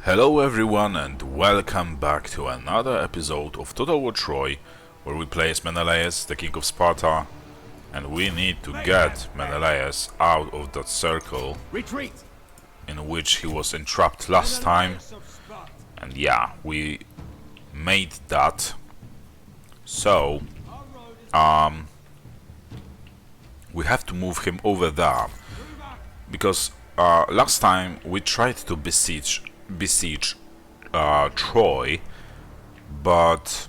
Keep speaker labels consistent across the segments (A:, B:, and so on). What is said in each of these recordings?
A: Hello everyone and welcome back to another episode of Total War Troy, where we play as Menelaus, the king of Sparta, and we need to get Menelaus out of that circle in which he was entrapped last time. And yeah, we made that. So we have to move him over there, because last time we tried to besiege Troy, but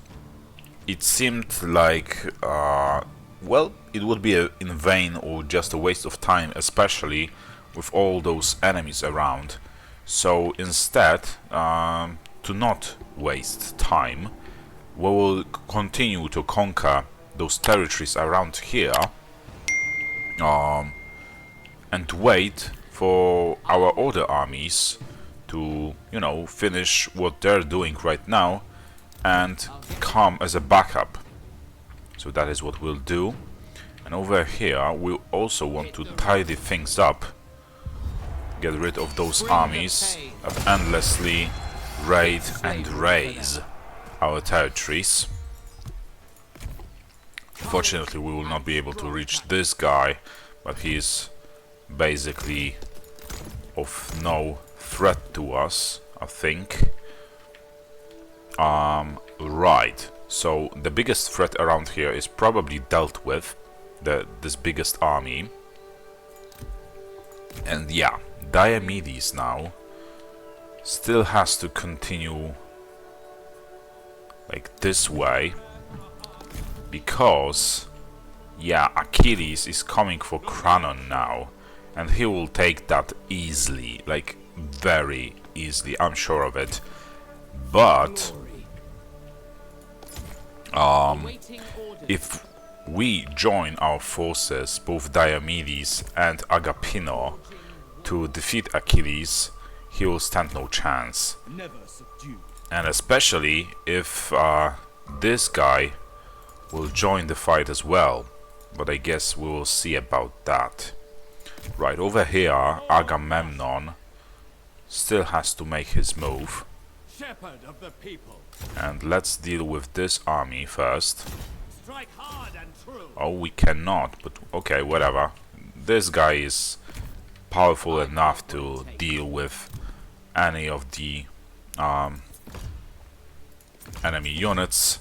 A: it seemed like well, it would be in vain or just a waste of time, especially with all those enemies around. So instead, to not waste time, we will continue to conquer those territories around here, and wait for our other armies to, you know, finish what they're doing right now and come as a backup. So that is what we'll do. And over here we also want to tidy things up, get rid of those armies that endlessly raid and raze our territories. Fortunately, we will not be able to reach this guy, but he is basically of no threat to us, I think. Right, so the biggest threat around here is probably dealt with, this biggest army. And yeah, Diomedes now still has to continue like this way, because yeah, Achilles is coming for Cranon now, and he will take that easily, like very easily, I'm sure of it. But if we join our forces, both Diomedes and Agapino, to defeat Achilles, he will stand no chance. And especially if this guy will join the fight as well, but I guess we will see about that. Right, over here Agamemnon still has to make his move, and let's deal with this army first. Oh, we cannot, but okay, whatever. This guy is powerful enough to deal with any of the enemy units,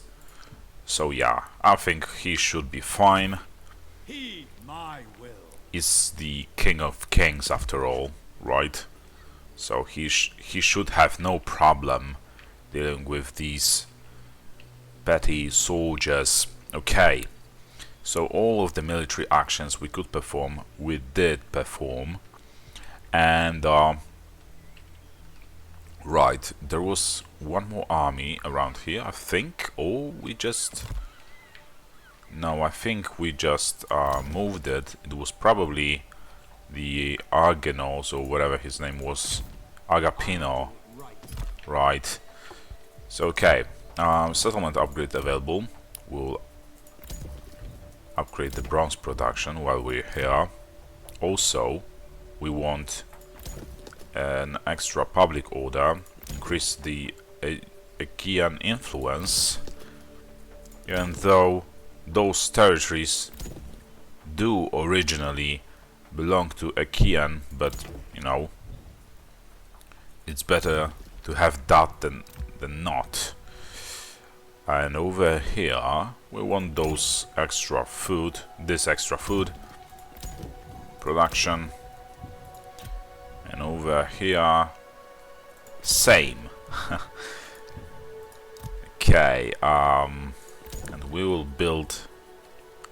A: so yeah, I think he should be fine. He's the king of kings after all, right? So he should have no problem dealing with these petty soldiers. Okay, so all of the military actions we could perform, we did perform. And right, there was one more army around here, I think. Or we just... No, I think we just moved it. It was probably the Argenos, or whatever his name was, Agapino. Right. So okay, settlement upgrade available. We'll upgrade the bronze production while we're here. Also, we want an extra public order, increase the Achaean influence, even though those territories do originally belong to Achaean, but you know, it's better to have that than not. And over here we want those extra food, this extra food production, and over here same. Okay, and we will build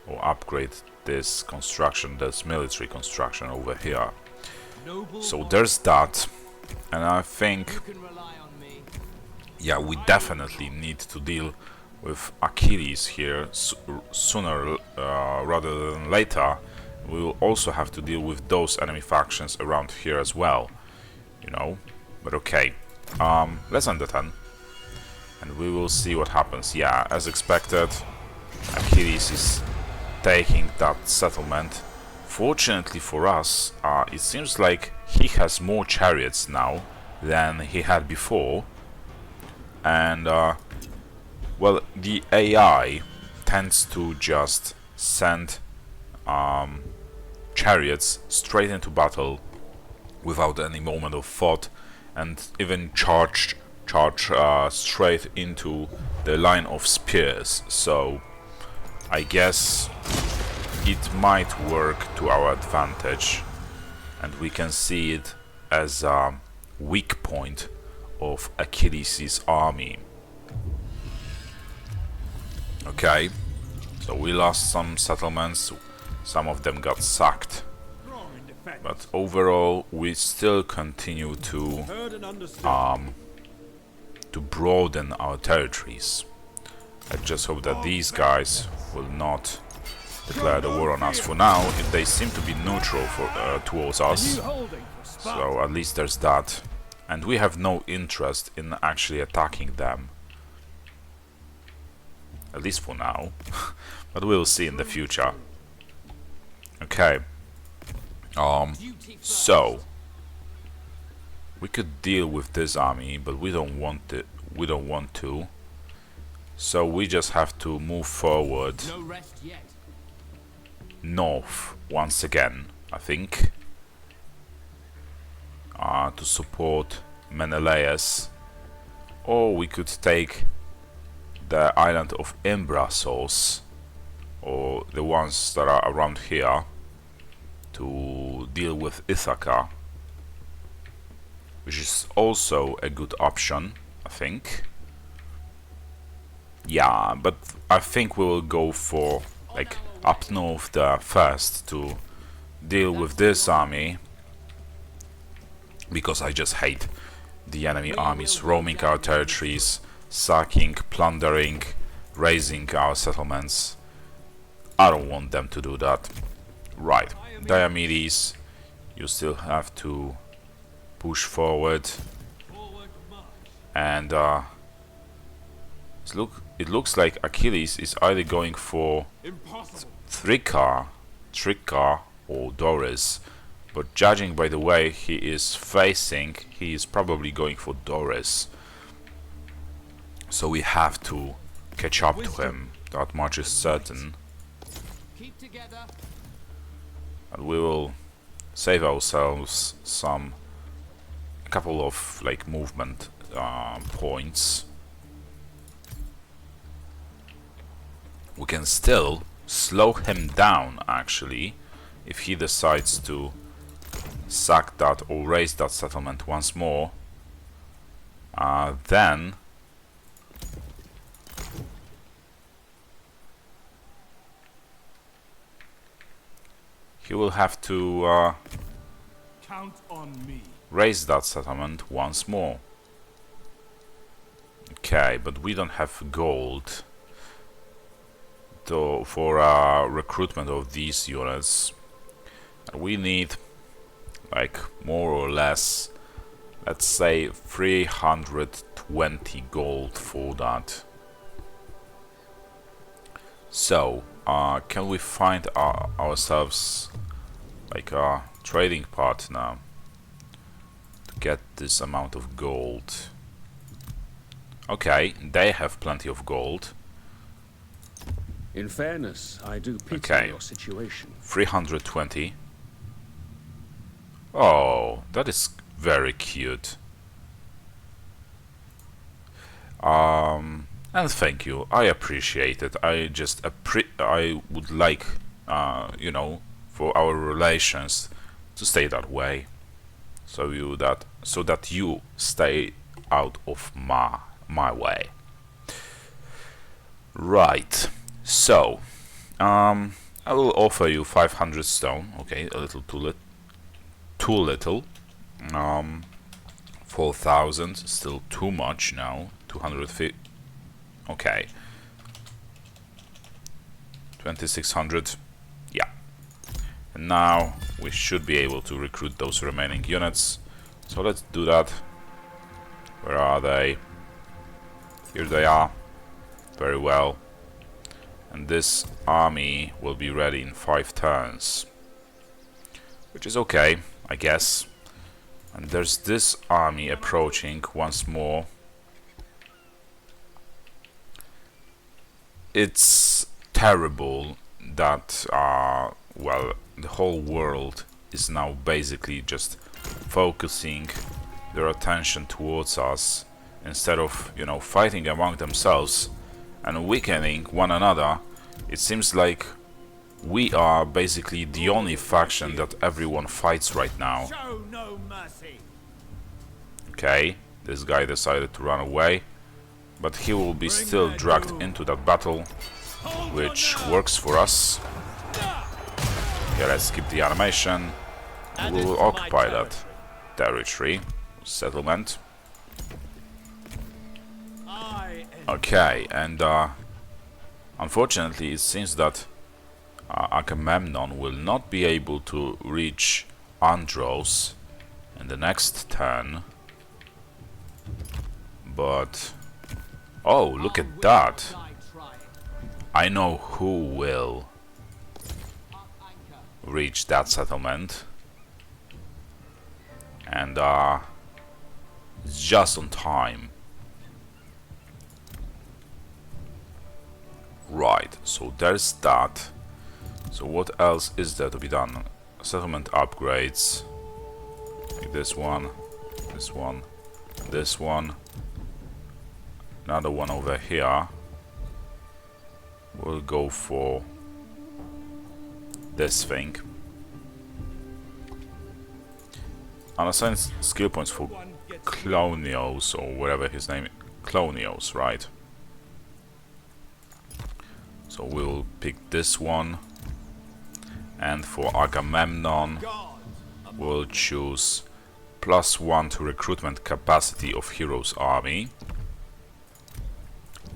A: or upgrade this construction, this military construction over here. So there's that, and I think, yeah, we definitely need to deal with Achilles here sooner rather than later. We will also have to deal with those enemy factions around here as well, you know. But okay, let's end the turn, and we will see what happens. Yeah, as expected, Achilles is taking that settlement. Fortunately for us, it seems like he has more chariots now than he had before. And well, the AI tends to just send chariots straight into battle without any moment of thought, and even charge straight into the line of spears. So I guess it might work to our advantage, and we can see it as a weak point of Achilles' army. Okay, so we lost some settlements, some of them got sacked, but overall we still continue to broaden our territories. I just hope that these guys will not declare the war on us. For now, they seem to be neutral towards us, so at least there's that. And we have no interest in actually attacking them. At least for now. But we'll see in the future. Okay. So we could deal with this army, but we don't want it. We don't want to. So we just have to move forward north once again, I think, to support Menelaus, or we could take the island of Imbrasos, or the ones that are around here, to deal with Ithaca, which is also a good option, I think. Yeah, but I think we will go for like up north there first to deal with this army, because I just hate the enemy armies roaming our territories, sacking, plundering, razing our settlements. I don't want them to do that. Right, Diomedes, you still have to push forward, and it looks like Achilles is either going for Tricca or Doris, but judging by the way he is facing, he is probably going for Doris. So we have to catch up to him, that much is certain. And we will save ourselves a couple of like movement points. We can still slow him down actually if he decides to sack that or raise that settlement once more. Then he will have to
B: count on me.
A: Raise that settlement once more. Okay, but we don't have gold for recruitment of these units. We need like more or less, let's say 320 gold for that. So can we find ourselves like a trading partner to get this amount of gold? Okay, they have plenty of gold.
B: In fairness, I do pity your situation.
A: 320. Oh, that is very cute. And thank you. I appreciate it. I would like, you know, for our relations to stay that way, so that you stay out of my way. Right. So, I will offer you 500 stone. Okay, a little too little. 4,000, still too much now. 250. Okay. 2,600. Yeah. And now we should be able to recruit those remaining units. So let's do that. Where are they? Here they are. Very well. And this army will be ready in 5 turns. Which is okay, I guess. And there's this army approaching once more. It's terrible that, well, the whole world is now basically just focusing their attention towards us instead of, you know, fighting among themselves and weakening one another. It seems like we are basically the only faction that everyone fights right now. Okay, this guy decided to run away, but he will be still dragged into that battle, which works for us. Yeah, let's skip the animation. We will occupy that territory, settlement. Okay, and unfortunately it seems that Agamemnon will not be able to reach Andros in the next turn. But oh, look at that! I know who will reach that settlement, and it's just on time. Right, so there's that. So what else is there to be done? Settlement upgrades, like this one, this one, this one, another one over here. We'll go for this thing. Unassign skill points for Clonios, or whatever his name is. Clonios, right? So we'll pick this one. And for Agamemnon, we'll choose +1 to recruitment capacity of heroes army.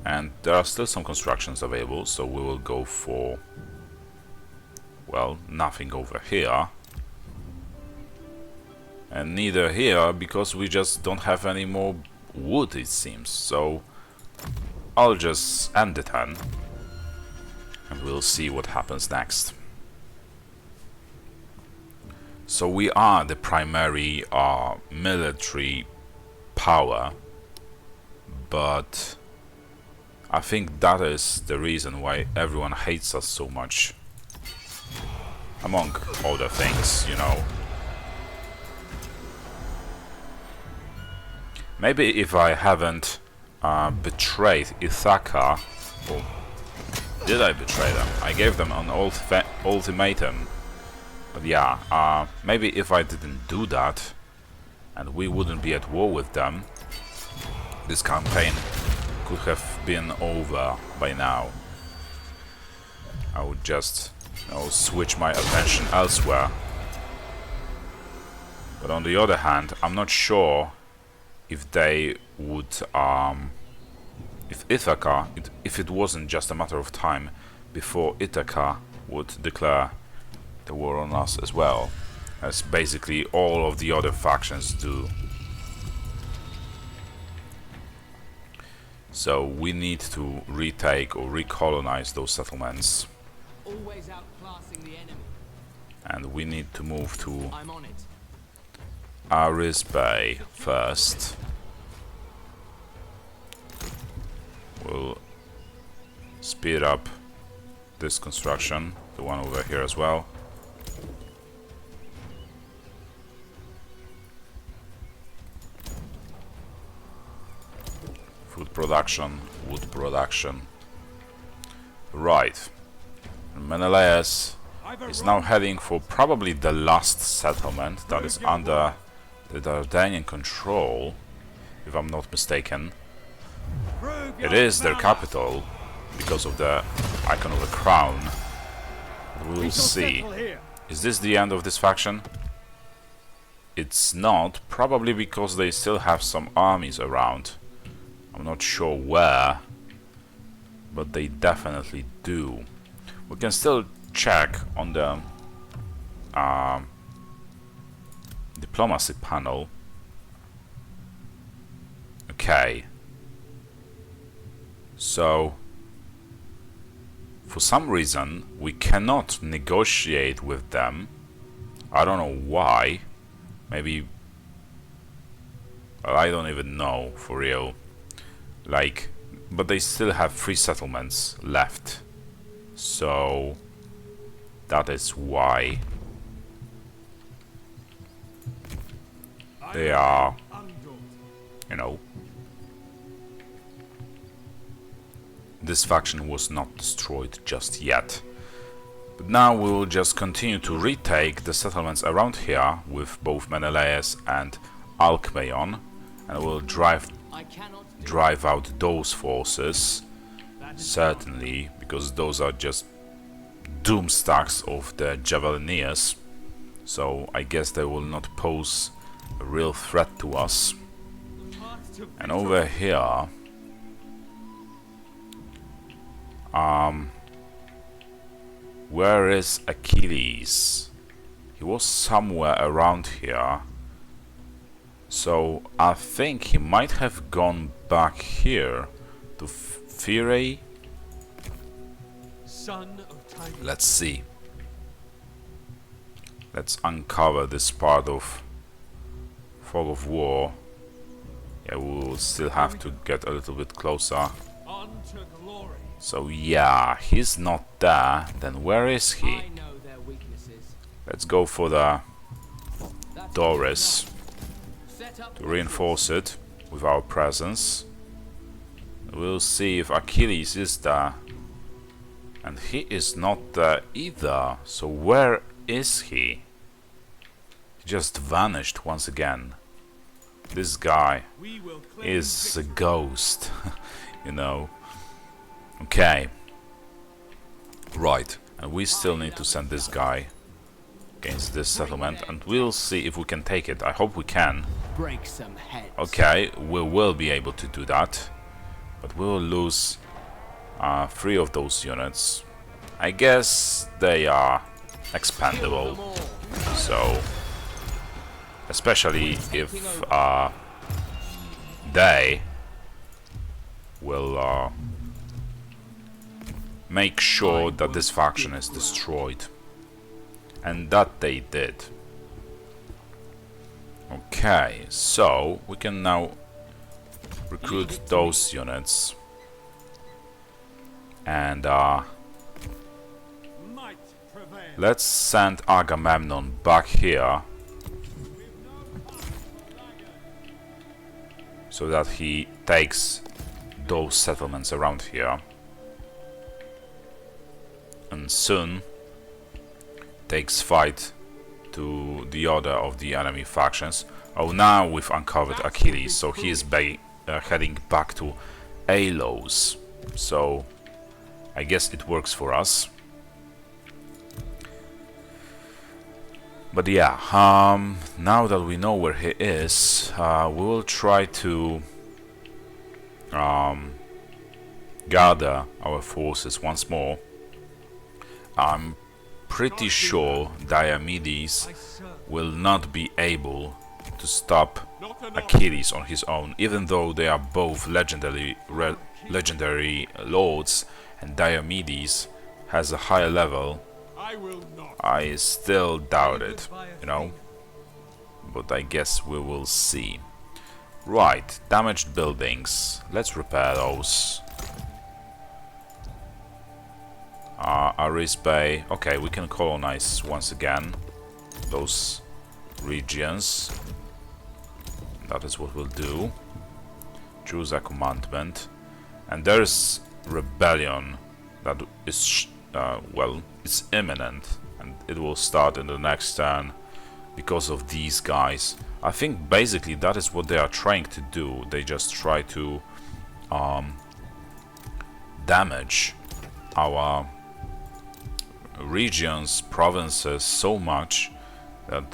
A: And there are still some constructions available, so we will go for, well, nothing over here. And neither here, because we just don't have any more wood, it seems. So I'll just end the turn, and we'll see what happens next. So we are the primary military power, but I think that is the reason why everyone hates us so much. Among other things, you know. Maybe if I haven't betrayed Ithaca, or did I betray them? I gave them an ultimatum. But yeah, maybe if I didn't do that, and we wouldn't be at war with them, this campaign could have been over by now. I would just, you know, switch my attention elsewhere. But on the other hand, I'm not sure if they would, if Ithaca, if it wasn't just a matter of time before Ithaca would declare the war on us as well, as basically all of the other factions do. So we need to retake or recolonize those settlements.
C: Always outclassing the enemy.
A: And we need to move to
C: I'm on it.
A: Aris Bay first. We'll speed up this construction, the one over here as well. Food production, wood production. Right. Menelaus is now heading for probably the last settlement that is under the Dardanian control, if I'm not mistaken. It is their capital because of the icon of the crown. We'll see. Is this the end of this faction? It's not, probably because they still have some armies around. I'm not sure where, but they definitely do. We can still check on the diplomacy panel. Okay. So, for some reason, we cannot negotiate with them. I don't know why. Maybe Well, I don't even know, for real. Like, but they still have 3 settlements left. So that is why they are, you know, this faction was not destroyed just yet. But now we will just continue to retake the settlements around here with both Menelaus and Alcmaeon, and we'll drive out those forces, certainly, because those are just doom stacks of the Javelineers, so I guess they will not pose a real threat to us. And over here, where is Achilles? He was somewhere around here. So I think he might have gone back here to Phyrae. Let's see. Let's uncover this part of Fog of War. Yeah, we will still have to get a little bit closer. So yeah, he's not there. Then where is he? Let's go for the Doris to reinforce it with our presence. We'll see if Achilles is there. And he is not there either. So where is he? He just vanished once again. This guy is a ghost, you know. Okay. Right. And we still need to send this guy against this settlement, and we'll see if we can take it. I hope we can. Okay, we will be able to do that, but we will lose 3 of those units. I guess they are expendable, so especially if they will make sure that this faction is destroyed. And that they did. Okay, so we can now recruit those units. And let's send Agamemnon back here, so that he takes those settlements around here. And soon takes fight to the other of the enemy factions. Oh, now we've uncovered Achilles, so he is heading back to Alos. So I guess it works for us. But yeah, now that we know where he is, we will try to gather our forces once more. I'm pretty sure Diomedes will not be able to stop Achilles on his own, even though they are both legendary lords, and Diomedes has a higher level. I still doubt it, you know, but I guess we will see. Right, damaged buildings, let's repair those. Aris Bay, okay, we can colonize once again those regions. That is what we'll do. Choose a commandment. And there's rebellion that is, well, it's imminent, and it will start in the next turn because of these guys. I think basically that is what they are trying to do. They just try to damage our regions, provinces so much that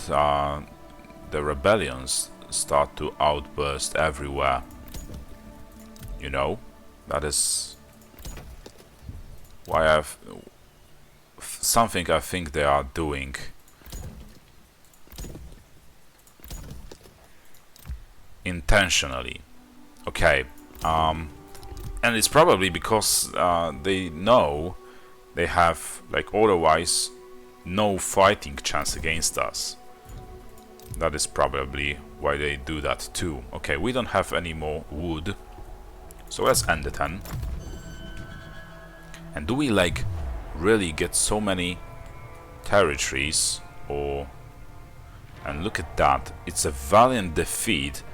A: the rebellions start to outburst everywhere. You know, that is why I've something I think they are doing. Intentionally. Okay, and it's probably because they know they have, like, otherwise no fighting chance against us. That is probably why they do that too. Okay, we don't have any more wood, so let's end it then. And do we like really get so many territories? Or... and look at that, it's a valiant defeat,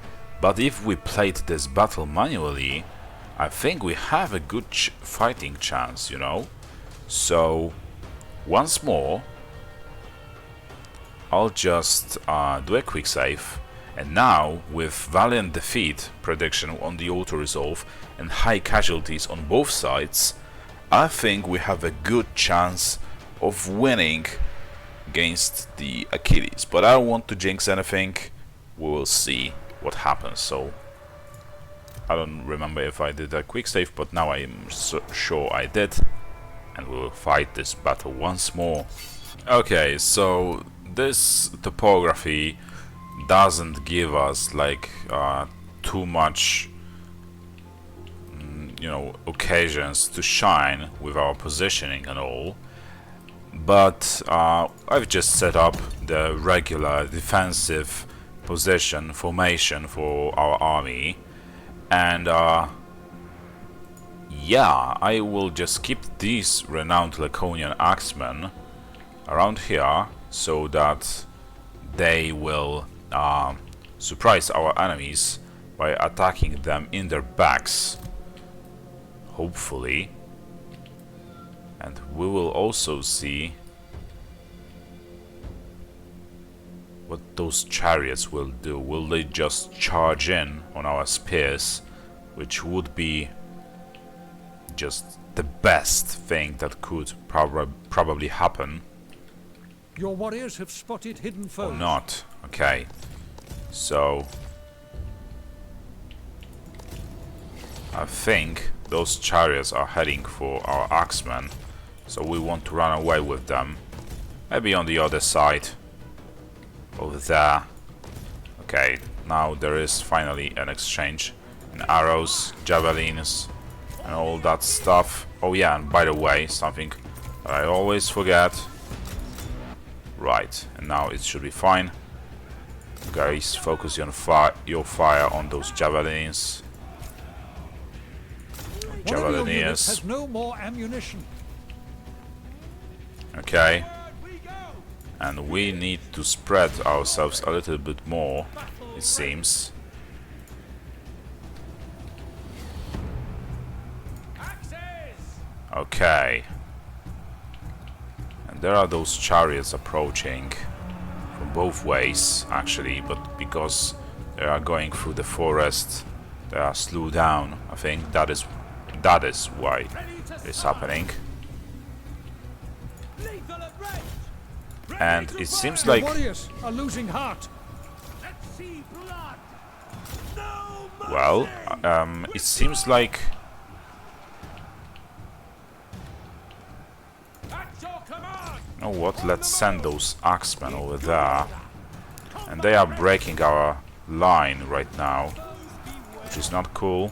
A: but if we played this battle manually, I think we have a good fighting chance, you know? So, once more, I'll just do a quick save, and now, with valiant defeat prediction on the auto-resolve and high casualties on both sides, I think we have a good chance of winning against the Achilles. But I don't want to jinx anything, we will see what happens. So, I don't remember if I did a quick save, but now I am sure I did, and we will fight this battle once more. Okay, so this topography doesn't give us like too much, you know, occasions to shine with our positioning and all, but I've just set up the regular defensive position formation for our army, and yeah, I will just keep these renowned Laconian axemen around here so that they will surprise our enemies by attacking them in their backs, hopefully. And we will also see what those chariots will do. Will they just charge in on our spears, which would be just the best thing that could probably happen.
B: Your warriors have spotted hidden foes.
A: Or not. Okay. So I think those chariots are heading for our axemen, so we want to run away with them. Maybe on the other side. Over there. Okay, now there is finally an exchange. And arrows, javelins, and all that stuff. Oh yeah, and by the way, something that I always forget. Right, and now it should be fine. Guys, focus your fire on those javelins. Javeliniers.
B: Has no more ammunition.
A: Okay. And we need to spread ourselves a little bit more, it seems. Okay. And there are those chariots approaching from both ways, actually, but because they are going through the forest, they are slowed down. I think that is why it's happening. And it seems like
B: warriors are losing heart.
A: well, it seems like you know what, let's send those axemen over there, and they are breaking our line right now, which is not cool.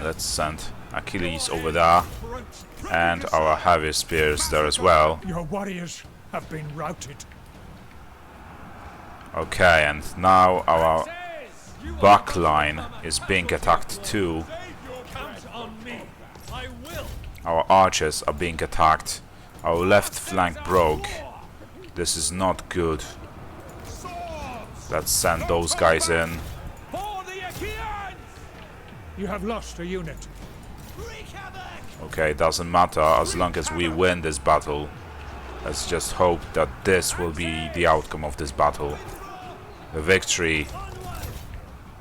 A: Let's send Achilles over there, and our heavy spears there as well.
B: Your warriors have been routed.
A: Okay, and now our back line is being attacked too. Our archers are being attacked. Our left flank broke. This is not good. Let's send those guys in.
B: You have lost a unit.
A: Okay, doesn't matter as long as we win this battle. Let's just hope that this will be the outcome of this battle. The victory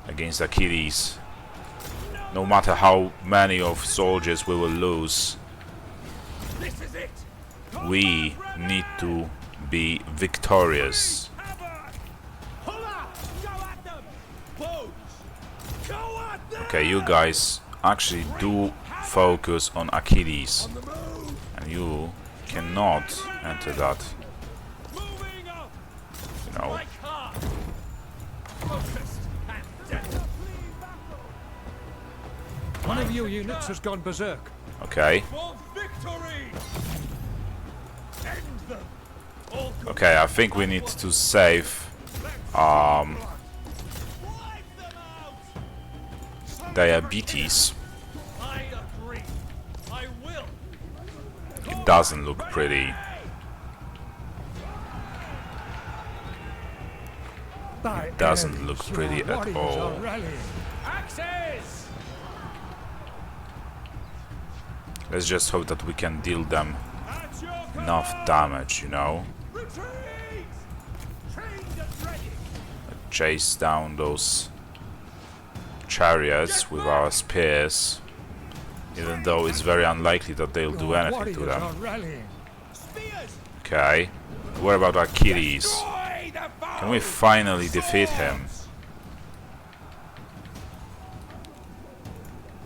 A: against Achilles. No matter how many of soldiers we will lose, we need to be victorious. Okay, you guys actually do focus on Achilles, and you cannot enter that, you know.
B: One of your units has gone berserk.
A: Okay. Okay, I think we need to save Diabetes. It doesn't look pretty. It doesn't look pretty at all. Let's just hope that we can deal them enough damage, you know? Chase down those chariots with our spears, even though it's very unlikely that they'll do anything to them. Okay, what about Achilles? Can we finally defeat him?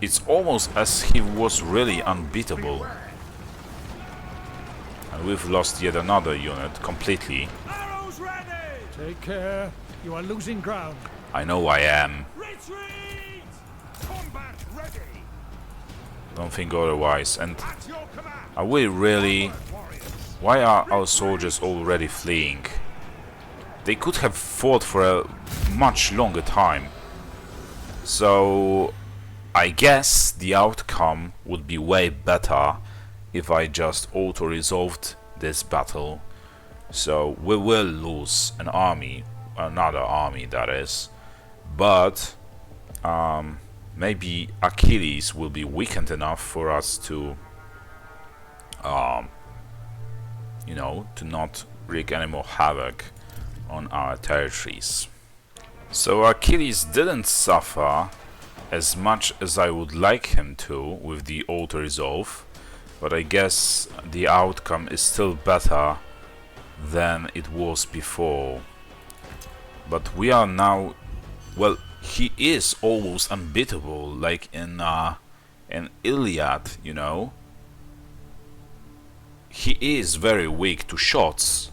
A: It's almost as he was really unbeatable. And we've lost yet another unit completely.
D: Take care, you are losing ground.
A: I know I am. Don't think otherwise. And are we really... Why are our soldiers already fleeing? They could have fought for a much longer time. So I guess the outcome would be way better if I just auto-resolved this battle. So we will lose an army, another army that is, but maybe Achilles will be weakened enough for us to, you know, to not wreak any more havoc on our territories. So Achilles didn't suffer as much as I would like him to with the auto-resolve, but I guess the outcome is still better than it was before. But we are now, well, he is almost unbeatable, like in Iliad, you know. He is very weak to shots.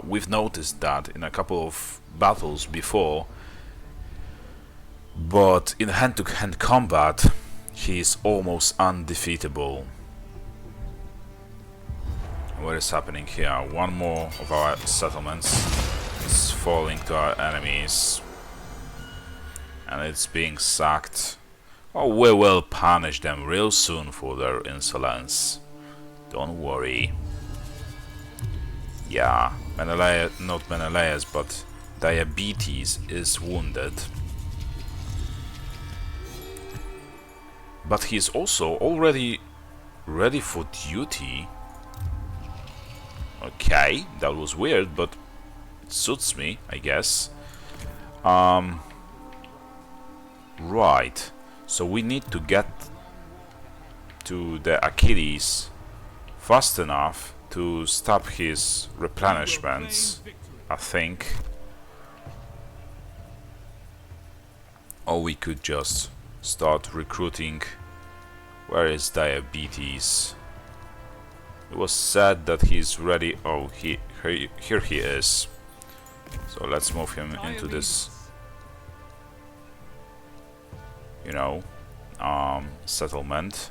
A: We've noticed that in a couple of battles before. But in hand-to-hand combat, he is almost undefeatable. What is happening here? One more of our settlements is falling to our enemies. And it's being sacked. Oh, we will punish them real soon for their insolence. Don't worry. Yeah, Menelaus, not Menelaus, but Diabetes is wounded. But he's also already ready for duty. Okay, that was weird, but it suits me, I guess. Right, so we need to get to the Achilles fast enough to stop his replenishments, I think. Or we could just start recruiting. Where is Diabetes? It was said that he's ready. Oh, here he is. So let's move him into this, you know, settlement.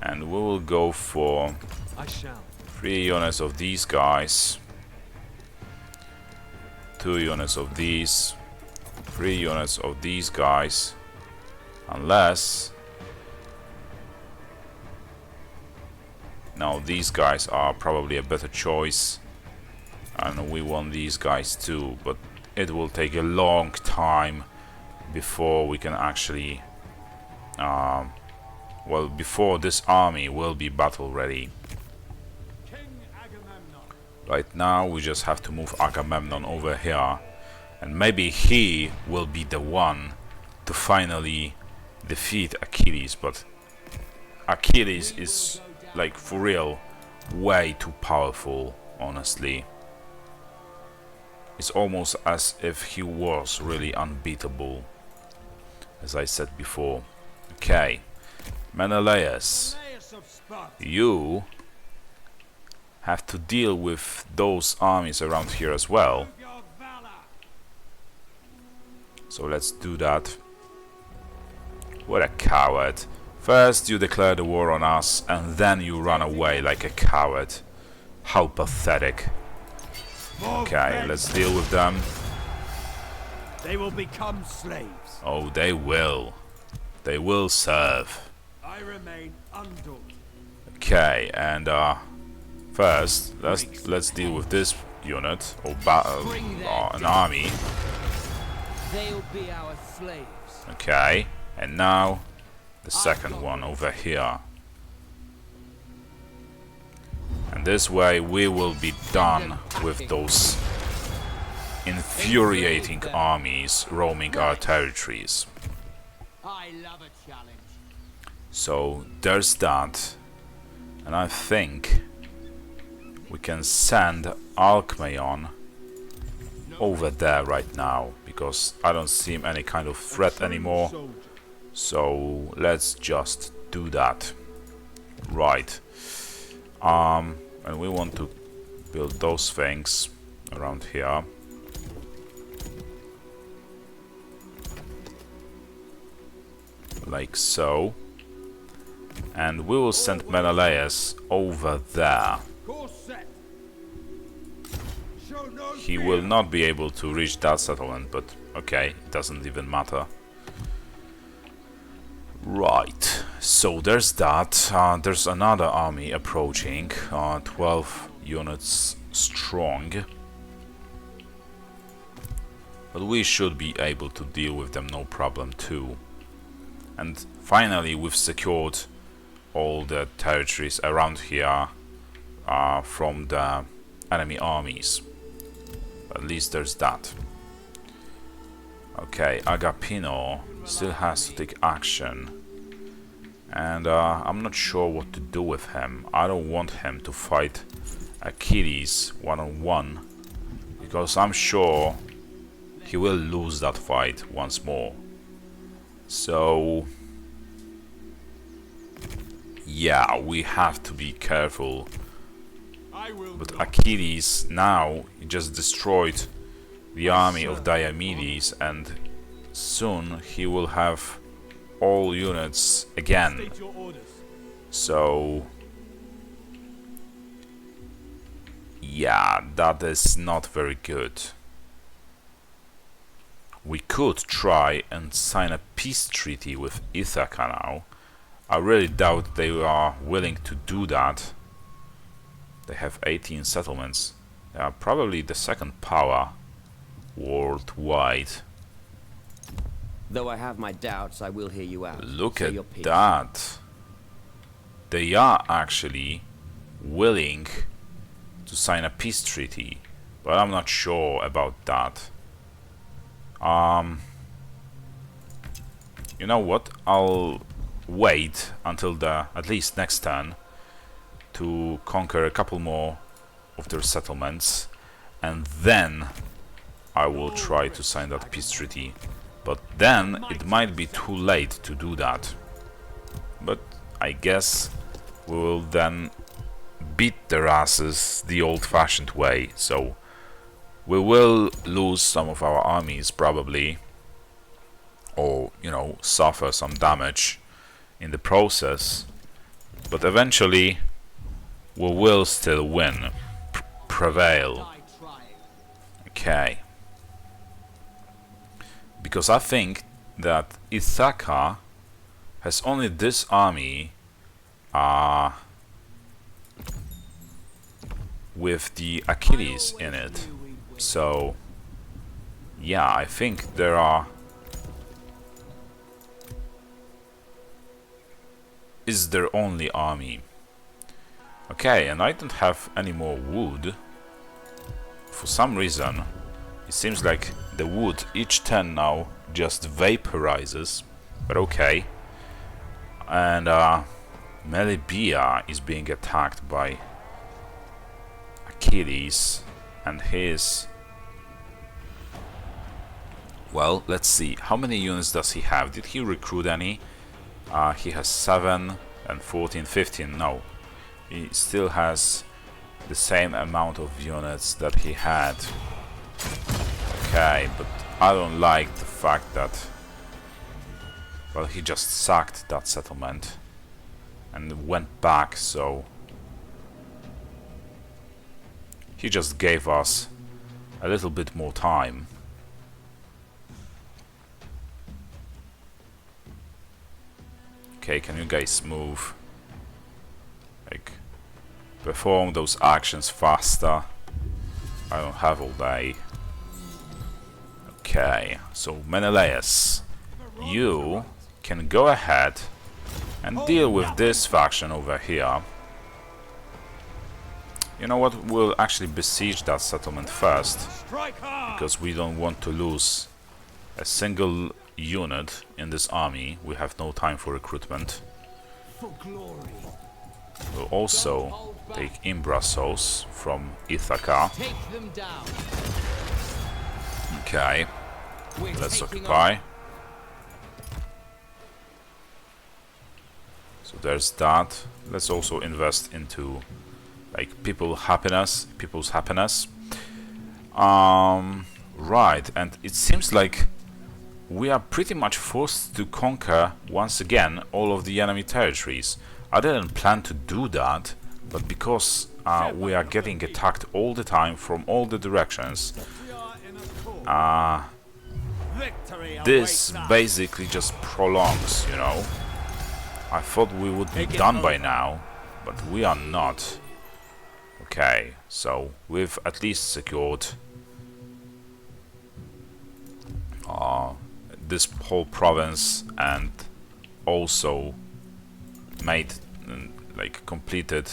A: And we will go for 3 units of these guys, 2 units of these, 3 units of these guys, unless... No, these guys are probably a better choice, and we want these guys too, but it will take a long time before we can actually... well, before this army will be battle ready. Right now we just have to move Agamemnon over here, and maybe he will be the one to finally defeat Achilles, but Achilles is, like, for real, way too powerful, honestly. It's almost as if he was really unbeatable, as I said before. Okay, Menelaus, you have to deal with those armies around here as well. So let's do that. What a coward. First you declare the war on us, and then you run away like a coward. How pathetic. Okay, let's deal with them.
E: They will become slaves.
A: Oh, they will. They will serve.
E: I remain undaunted.
A: Okay, and first let's deal with this unit or an army.
C: They'll be our slaves.
A: Okay, and now the second one over here. And this way we will be done with those infuriating armies roaming our territories.
C: I love a challenge.
A: So there's that. And I think we can send Alcmaeon over there right now, because I don't see any kind of threat anymore. So let's just do that. Right. And we want to build those things around here. Like so. And we will send Menelaus over there. He will not be able to reach that settlement, but okay, it doesn't even matter. Right, so there's that. There's another army approaching, 12 units strong. But we should be able to deal with them no problem too. And finally we've secured all the territories around here from the enemy armies. At least there's that. Okay, Agapino still has to take action. And I'm not sure what to do with him. I don't want him to fight Achilles one-on-one, because I'm sure he will lose that fight once more. So yeah, we have to be careful. But Achilles now, he just destroyed the army of Diomedes, and soon he will have all units again. So yeah, that is not very good. We could try and sign a peace treaty with Ithaca now. I really doubt they are willing to do that. They have 18 settlements. They are probably the second power worldwide.
F: Though I have my doubts, I will hear you out.
A: Look
F: Say
A: at
F: your piece.
A: that. They are actually willing to sign a peace treaty, but I'm not sure about that. You know what? I'll wait until the at least next turn to conquer a couple more of their settlements, and then I will try to sign that peace treaty. But then it might be too late to do that. But I guess we will then beat their asses the old-fashioned way. So we will lose some of our armies probably, or you know, suffer some damage in the process, but eventually we will still win, prevail. Okay, because I think that Ithaca has only this army with the Achilles in it. So yeah, I think there is their only army. Okay, and I don't have any more wood. For some reason, it seems like the wood each turn now just vaporizes, but okay. And Melibea is being attacked by Achilles and his... Well, let's see. How many units does he have? Did he recruit any? He has 7 and 14, 15. No. He still has the same amount of units that he had. Okay, but I don't like the fact that... Well, he just sacked that settlement and went back, so... He just gave us a little bit more time. Okay, can you guys move? Like, perform those actions faster. I don't have all day. Okay, so Menelaus, you can go ahead and deal with this faction over here. You know what, we'll actually besiege that settlement first, because we don't want to lose a single unit in this army. We have no time for recruitment. We'll also take Imbrasos from Ithaca.
C: Take them down.
A: Okay,
C: We're
A: let's
C: taking
A: occupy. So there's that. Let's also invest into like people's happiness. Right, and it seems like we are pretty much forced to conquer once again all of the enemy territories. I didn't plan to do that, but because we are getting attacked all the time from all the directions, this basically just prolongs, you know. I thought we would be done by now, but we are not. Okay, so we've at least secured this whole province, and also made like completed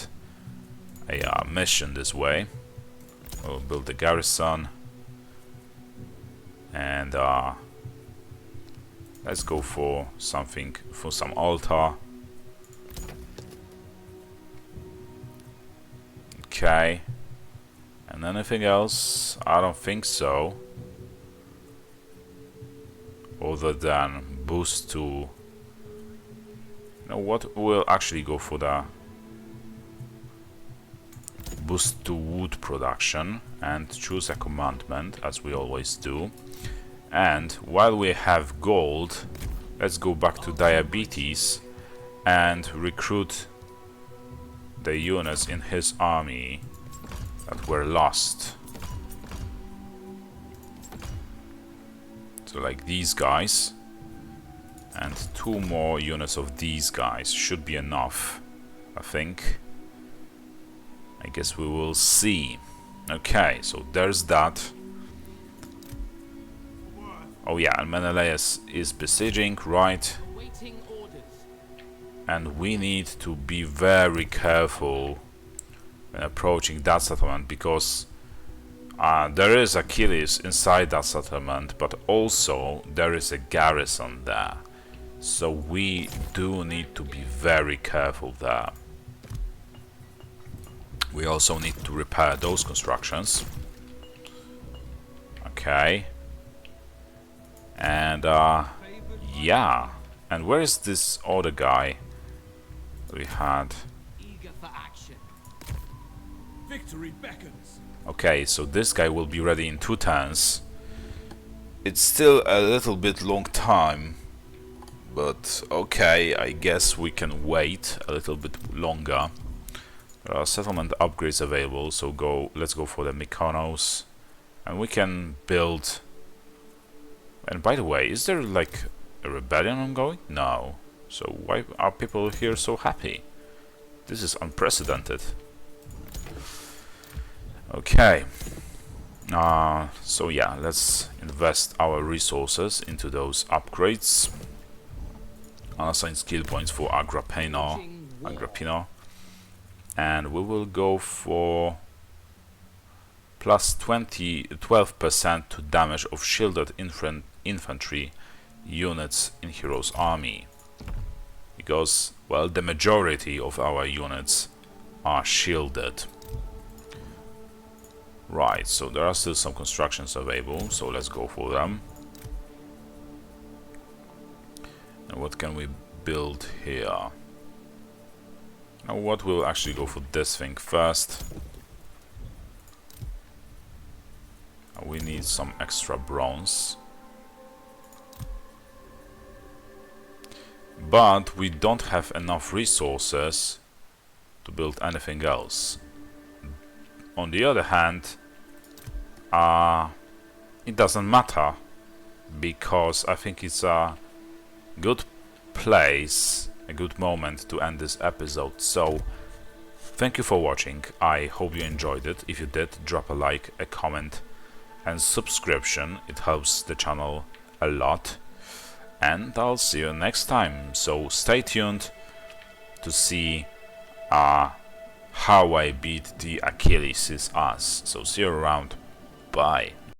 A: a mission this way. We'll build a garrison, and let's go for something, for some altar. Okay, and anything else? I don't think so, other than boost to, you know what, we'll actually go for the boost to wood production and choose a commandment, as we always do. And while we have gold, let's go back to Diabetes and recruit the units in his army that were lost. So like these guys, and 2 more units of these guys should be enough, I think. I guess we will see. Okay, so there's that. Oh yeah, and Menelaus is besieging, right?
C: Waiting orders.
A: And we need to be very careful when approaching that settlement, because there is Achilles inside that settlement, but also there is a garrison there. So we do need to be very careful there. We also need to repair those constructions. Okay. And yeah. And where is this other guy we had?
C: Eager for action.
E: Victory beckons.
A: Okay, so this guy will be ready in 2 turns. It's still a little bit long time, but okay, I guess we can wait a little bit longer. There are settlement upgrades available, so let's go for the Mykonos, and we can build. And by the way, is there like a rebellion ongoing? No. So why are people here so happy? This is unprecedented. Okay. So yeah, let's invest our resources into those upgrades. Unassign skill points for Agrippina. And we will go for plus 12% to damage of shielded infantry units in hero's army, because, well, the majority of our units are shielded. Right, so there are still some constructions available, so let's go for them. And what can we build here? Now what, we'll actually go for this thing first. We need some extra bronze. But we don't have enough resources to build anything else. on the other hand, it doesn't matter, because I think it's a good place, a good moment to end this episode. So thank you for watching. I hope you enjoyed it. If you did, drop a like, a comment and subscription. It helps the channel a lot, and I'll see you next time. So stay tuned to see how I beat the Achilles' ass. So see you around. Bye.